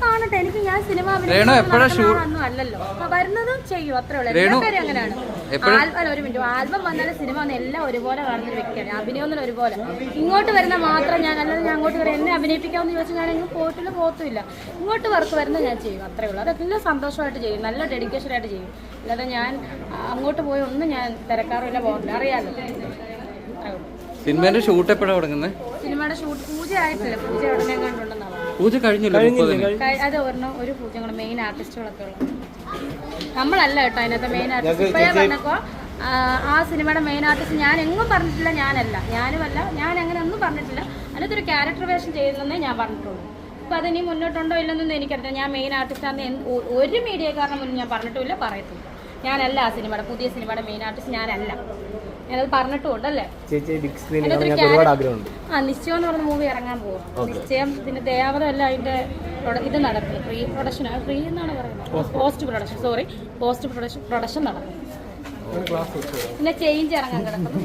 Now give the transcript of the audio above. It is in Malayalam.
കാണട്ടെ, എനിക്ക് ഞാൻ സിനിമ ഒന്നും അല്ലല്ലോ, വരുന്നതും ചെയ്യും, അത്രേ ഉള്ളൂ. എല്ലാവരും അങ്ങനെയാണ്. ഒരു മിനിറ്റ്, ആൽബം വന്നാലും സിനിമ വന്ന എല്ലാം ഒരുപോലെ കാണുന്ന വ്യക്തിയാണ്. അഭിനയൊന്നും ഒരുപോലെ. ഇങ്ങോട്ട് വരുന്ന മാത്രം ഞാൻ, അല്ലാതെ ഞാൻ അങ്ങോട്ട് വരാം എന്നെ അഭിനയിപ്പിക്കാമെന്ന് ചോദിച്ചാൽ ഞാൻ എങ്ങും പോകത്തുമില്ല. ഇങ്ങോട്ട് വർക്ക് വരുന്നത് ഞാൻ ചെയ്യും, അത്രേ ഉള്ളൂ. അതെല്ലാം സന്തോഷമായിട്ട് ചെയ്യും, നല്ല ഡെഡിക്കേഷനായിട്ട് ചെയ്യും. അല്ലാതെ ഞാൻ അങ്ങോട്ട് പോയി ഒന്നും ഞാൻ തിരക്കാറില്ല, പോകില്ല, അറിയാമല്ലോ. സിനിമയുടെ ഷൂട്ട് എപ്പോഴാണ് തുടങ്ങുന്നത്? സിനിമയുടെ ഷൂട്ട് പൂജ ആയിട്ടില്ല, പൂജ ഉടനെ കണ്ടുണ്ടെന്നാണ്. പൂജ കഴിഞ്ഞില്ല, അത് ഒരു പൂജ കൂടെ. മെയിൻ ആർട്ടിസ്റ്റുകളൊക്കെ ഉള്ളത് നമ്മളല്ല കേട്ടോ അതിനകത്ത് മെയിൻ ആർട്ടിസ്റ്റ്. ഇപ്പോഴേ പറഞ്ഞപ്പോൾ ആ സിനിമയുടെ മെയിൻ ആർട്ടിസ്റ്റ് ഞാൻ എങ്ങും പറഞ്ഞിട്ടില്ല, ഞാനുമല്ല, ഞാൻ അങ്ങനെ ഒന്നും പറഞ്ഞിട്ടില്ല. അതിനകത്ത് ഒരു ക്യാരക്ടർ വേഷം ചെയ്യുന്നതെന്നേ ഞാൻ പറഞ്ഞിട്ടുള്ളൂ. അപ്പോൾ അതിനി മുന്നോട്ടുണ്ടോ ഇല്ലെന്നൊന്നും എനിക്കറിയാം. ഞാൻ മെയിൻ ആർട്ടിസ്റ്റാണെന്ന് ഒരു മീഡിയക്കാരന് മുന്നിൽ ഞാൻ പറഞ്ഞിട്ടുമില്ല, പറയത്തില്ല. ഞാനല്ല ആ സിനിമയുടെ, പുതിയ സിനിമയുടെ മെയിൻ ആർട്ടിസ്റ്റ് ഞാനല്ല. ഞാനത് പറഞ്ഞിട്ടുണ്ടല്ലേ. നിശ്ചയം എന്ന് പറഞ്ഞ മൂവി ഇറങ്ങാൻ പോകും. നിശ്ചയം പിന്നെ ദേവത എല്ലാം അതിന്റെ ഇത് നടക്കും, പ്രീ പ്രൊഡക്ഷൻ എന്നാണ് പറയുന്നത്, പോസ്റ്റ് പ്രൊഡക്ഷൻ നടക്കും. പിന്നെ ചേഞ്ച് ഇറങ്ങാൻ കിടക്കുന്നു.